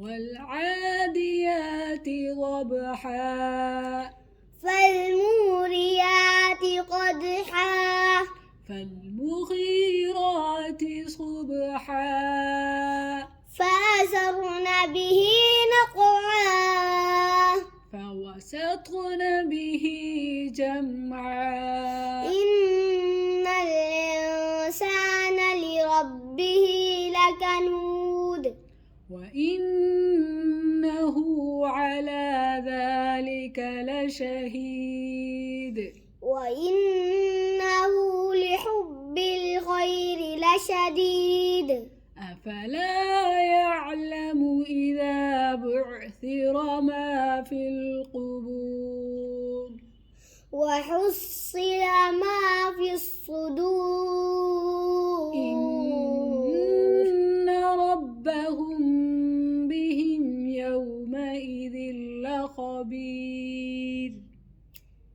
والعاديات ضبحا فالموريات قدحا فالمغيرات صبحا فأثرن به نقعا فوسطن به جمعا إن الإنسان لربه لكنود وإنه على ذلك لشهيد وإنه لحب الخير لشديد أفلا يعلم إذا بعثر ما في القبور وحصل ما في الصدور إن ربهم بهم يومئذ لخبير